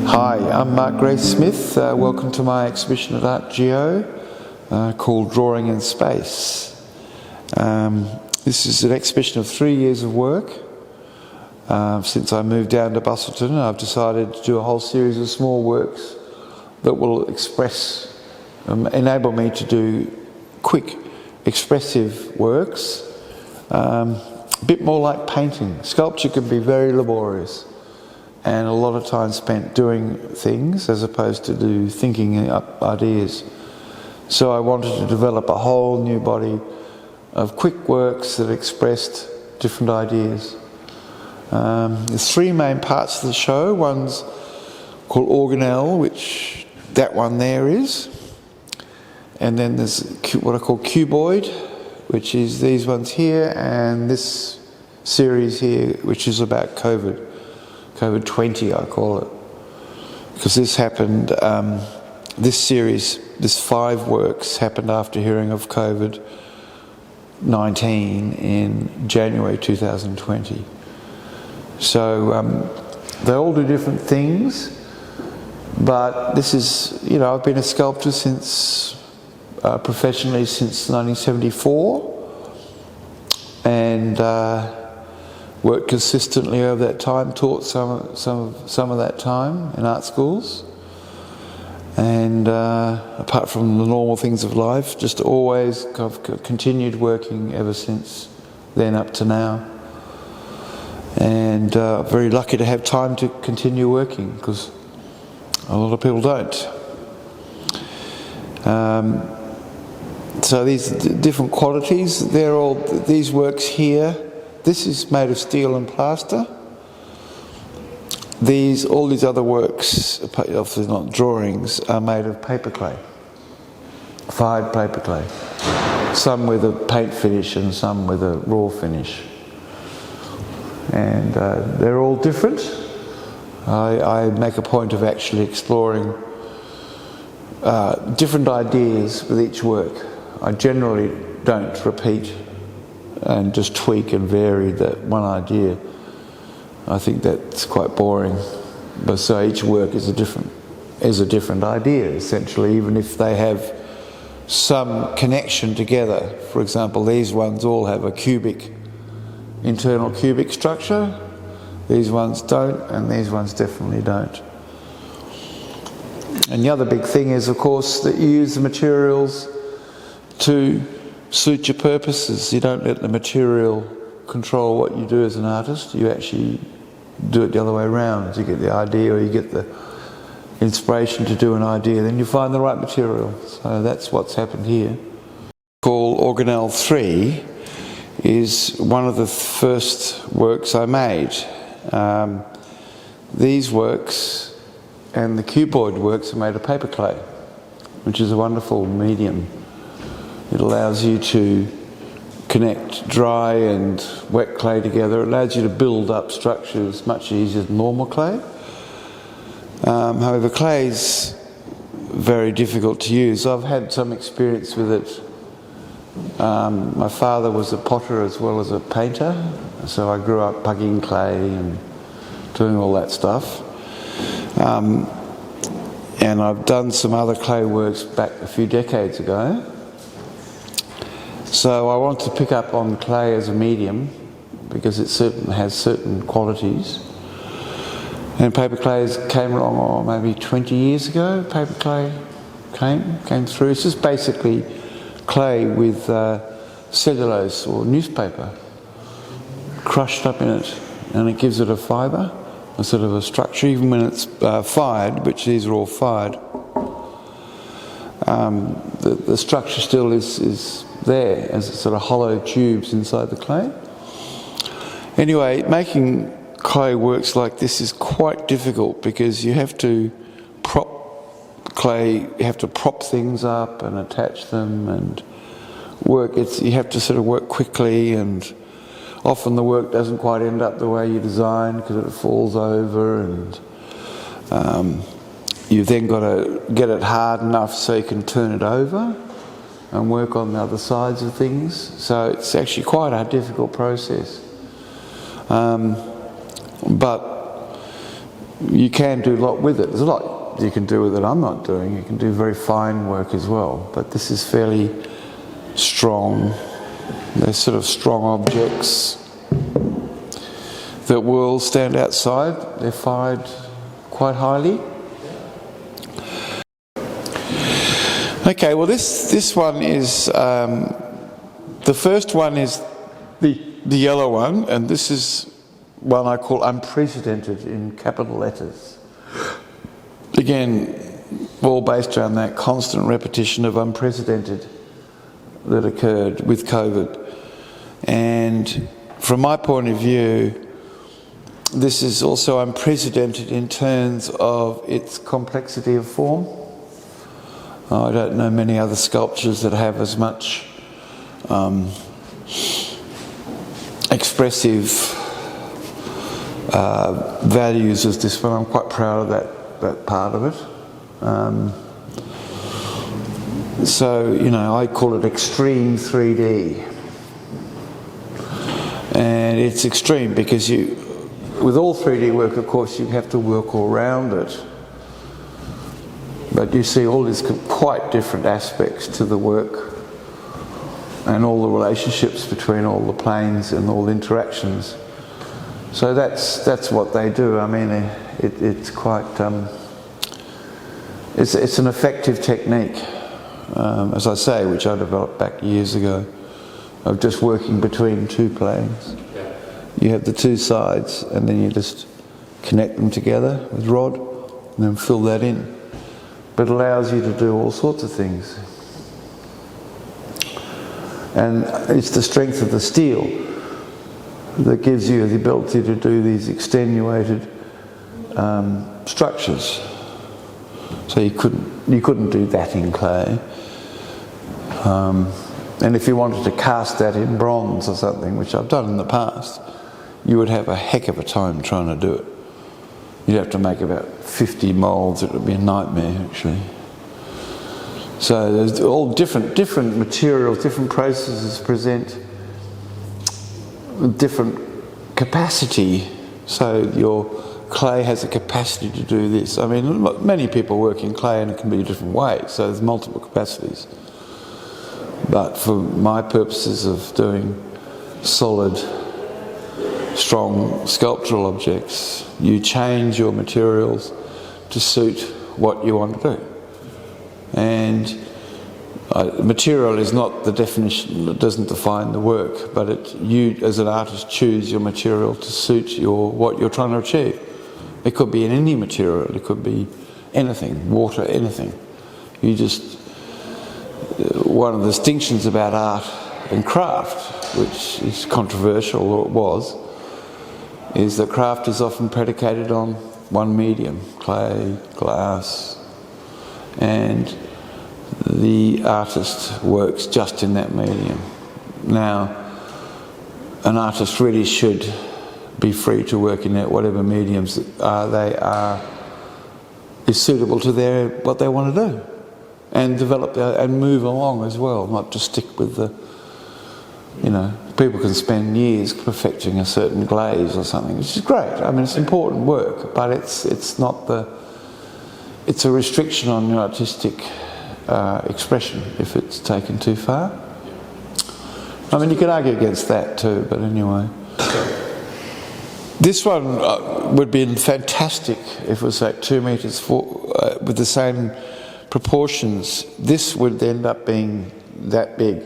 Hi, I'm Mark Grace-Smith. Welcome to my exhibition at ArtGeo called Drawing in Space. This is an exhibition of 3 years of work. Since I moved down to Busselton, I've decided to do a whole series of small works that will enable me to do quick, expressive works, a bit more like painting. Sculpture can be very laborious and a lot of time spent doing things as opposed to thinking up ideas. So I wanted to develop a whole new body of quick works that expressed different ideas. There's three main parts of the show. One's called organelle, which that one there is. And then there's what I call cuboid, which is these ones here, and this series here, which is about COVID-20, I call it. Because this happened, this series, this 5 works happened after hearing of COVID-19 in January 2020. So they all do different things, but this is, I've been a sculptor professionally since 1974, and worked consistently over that time, taught some of that time in art schools, and apart from the normal things of life, just always continued working ever since then up to now. And very lucky to have time to continue working, because a lot of people don't. So these different qualities, these works here. This is made of steel and plaster. All these other works, obviously not drawings, are made of paper clay, fired paper clay. Some with a paint finish and some with a raw finish. And they're all different. I make a point of actually exploring different ideas with each work. I generally don't repeat and just tweak and vary that one idea. I think that's quite boring. But so each work is a different idea, essentially, even if they have some connection together. For example, these ones all have a internal cubic structure. These ones don't, and these ones definitely don't. And the other big thing is, of course, that you use the materials to suit your purposes. You don't let the material control what you do as an artist. You actually do it the other way around. You get the idea, or you get the inspiration to do an idea, then you find the right material. So that's what's happened here. Called Organelle 3 is one of the first works I made. These works and the cuboid works are made of paper clay, which is a wonderful medium. It allows you to connect dry and wet clay together. It allows you to build up structures much easier than normal clay. However, clay is very difficult to use. I've had some experience with it. My father was a potter as well as a painter, so I grew up pugging clay and doing all that stuff. And I've done some other clay works back a few decades ago. So I want to pick up on clay as a medium because it has certain qualities. And paper clay came along maybe 20 years ago. Paper clay came through. It's just basically clay with cellulose or newspaper crushed up in it, and it gives it a fibre, a sort of a structure, even when it's fired, which these are all fired. The structure still is there as sort of hollow tubes inside the clay. Anyway, making clay works like this is quite difficult because you have to prop things up and attach them and work. You have to sort of work quickly, and often the work doesn't quite end up the way you designed because it falls over, and you've then got to get it hard enough so you can turn it over and work on the other sides of things. So it's actually quite a difficult process. But you can do a lot with it. There's a lot you can do with it I'm not doing. You can do very fine work as well, but this is fairly strong. They're sort of strong objects that will stand outside. They're fired quite highly. Okay, well this one is, the first one is the yellow one, and this is one I call unprecedented in capital letters. Again, all based around that constant repetition of unprecedented that occurred with COVID. And from my point of view, this is also unprecedented in terms of its complexity of form. I don't know many other sculptures that have as much expressive values as this one. I'm quite proud of that part of it. So, you know, I call it extreme 3D. And it's extreme because with all 3D work, of course, you have to work around it. But you see all these quite different aspects to the work and all the relationships between all the planes and all the interactions. So that's what they do. I mean, it's quite, it's an effective technique, as I say, which I developed back years ago, of just working between two planes. Yeah. You have the two sides and then you just connect them together with rod and then fill that in. But it allows you to do all sorts of things. And it's the strength of the steel that gives you the ability to do these extenuated structures. So you couldn't do that in clay. And if you wanted to cast that in bronze or something, which I've done in the past, you would have a heck of a time trying to do it. You'd have to make about 50 moulds. It would be a nightmare, actually. So there's all different materials, different processes present different capacity. So your clay has a capacity to do this. I mean, many people work in clay and it can be different ways, so there's multiple capacities. But for my purposes of doing solid, strong sculptural objects, you change your materials to suit what you want to do. And material is not the definition, it doesn't define the work, but you as an artist choose your material to suit what you're trying to achieve. It could be in any material, it could be anything, water, anything. One of the distinctions about art and craft, which is controversial, or it was, is that craft is often predicated on one medium, clay, glass, and the artist works just in that medium. Now, an artist really should be free to work in whatever mediums is suitable to what they want to do, and develop and move along as well, not just stick with the, people can spend years perfecting a certain glaze or something, which is great. I mean, it's important work, but it's a restriction on your artistic expression if it's taken too far. I mean, you could argue against that too, but anyway. This one would be fantastic if it was like 2 meters with the same proportions. This would end up being that big.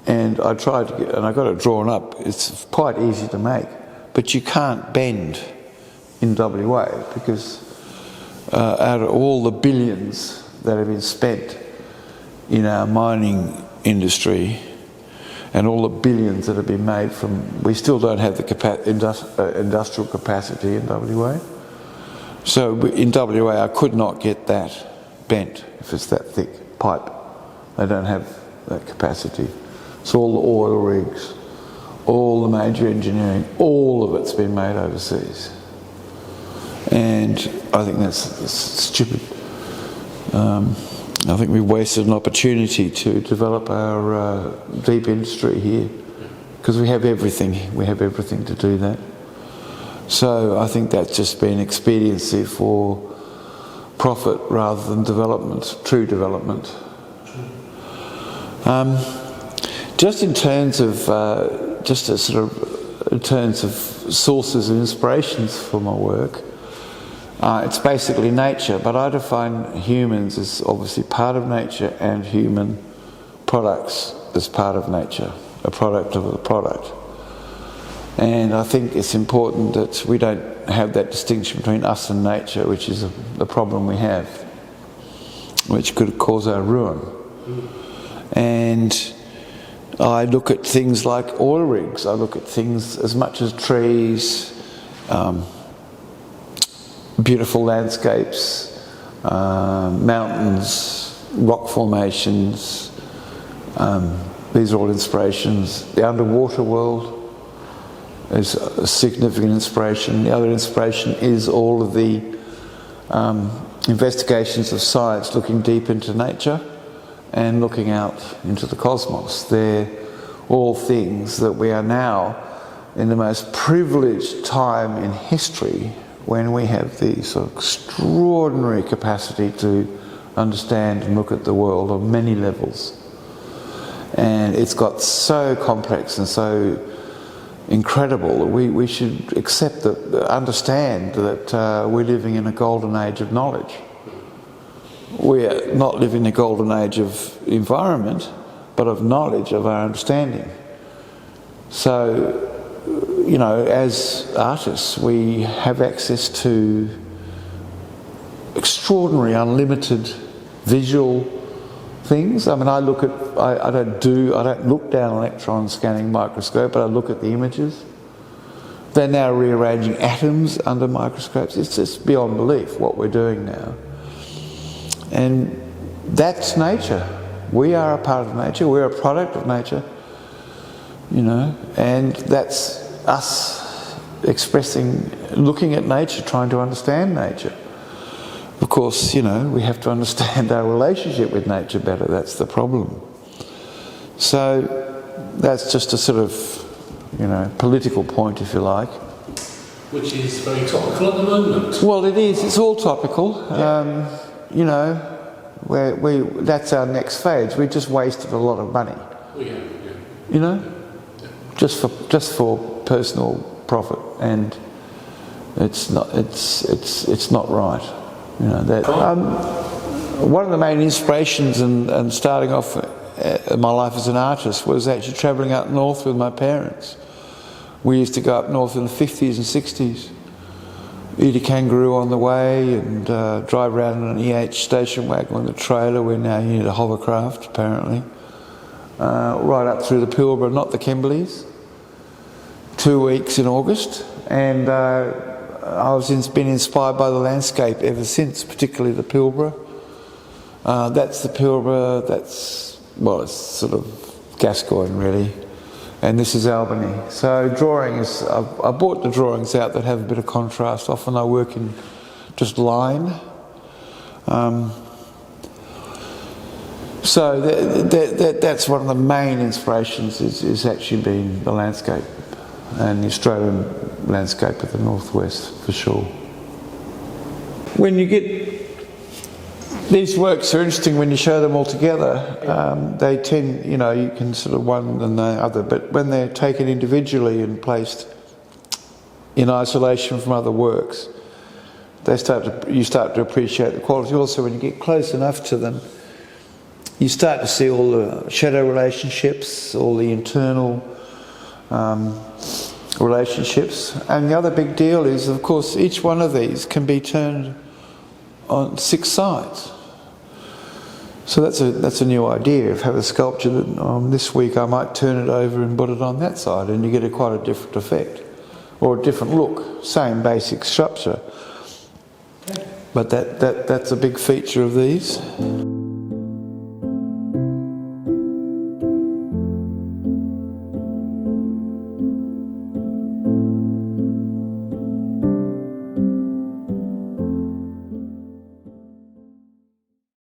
And I tried to and I got it drawn up. It's quite easy to make, but you can't bend in WA because out of all the billions that have been spent in our mining industry and all the billions that have been made we still don't have the industrial capacity in WA. So in WA I could not get that bent if it's that thick pipe. They don't have that capacity. So all the oil rigs, all the major engineering, all of it's been made overseas. And I think that's stupid. I think we wasted an opportunity to develop our deep industry here because we have everything. We have everything to do that. So I think that's just been expediency for profit rather than development, true development. Just in terms of in terms of sources and inspirations for my work, it's basically nature, but I define humans as obviously part of nature and human products as part of nature, a product of a product. And I think it's important that we don't have that distinction between us and nature, which is the problem we have, which could cause our ruin. And I look at things like oil rigs, I look at things as much as trees, beautiful landscapes, mountains, rock formations. These are all inspirations. The underwater world is a significant inspiration. The other inspiration is all of the investigations of science looking deep into nature and looking out into the cosmos. They're all things that we are now in the most privileged time in history when we have the sort of extraordinary capacity to understand and look at the world on many levels. And it's got so complex and so incredible that we should accept that, understand that we're living in a golden age of knowledge. We're not living in a golden age of environment, but of knowledge, of our understanding. So, you know, as artists, we have access to extraordinary, unlimited visual things. I mean, I look at, I don't look down an electron scanning microscope, but I look at the images. They're now rearranging atoms under microscopes. It's just beyond belief what we're doing now. And that's nature. We are a part of nature. We're a product of nature, you know, and that's us expressing, looking at nature, trying to understand nature. Of course, you know, we have to understand our relationship with nature better. That's the problem. So that's just a sort of, you know, political point, if you like. Which is very topical at the moment. Well, it is. It's all topical. Yeah. You know, that's our next phase. We just wasted a lot of money. Yeah. You know, just for personal profit, and it's not right. You know that. One of the main inspirations and starting off my life as an artist was actually travelling up north with my parents. We used to go up north in the 50s and 60s, eat a kangaroo on the way, and drive around in an EH station wagon with a trailer. We're now using a hovercraft, apparently. Right up through the Pilbara, not the Kimberleys. 2 weeks in August, and I've been inspired by the landscape ever since, particularly the Pilbara. That's the Pilbara. Well, it's sort of Gascoyne, really. And this is Albany. So drawing is, I bought the drawings out that have a bit of contrast. Often I work in just line. So that's one of the main inspirations is actually been the landscape, and the Australian landscape of the northwest, for sure. When you get, these works are interesting when you show them all together. They tend, you know, you can sort of one and the other, but when they're taken individually and placed in isolation from other works, you start to appreciate the quality. Also, when you get close enough to them, you start to see all the shadow relationships, all the internal relationships. And the other big deal is, of course, each one of these can be turned on 6 sides. So that's a new idea of have a sculpture that this week I might turn it over and put it on that side, and you get quite a different effect or a different look. Same basic structure, but that's a big feature of these.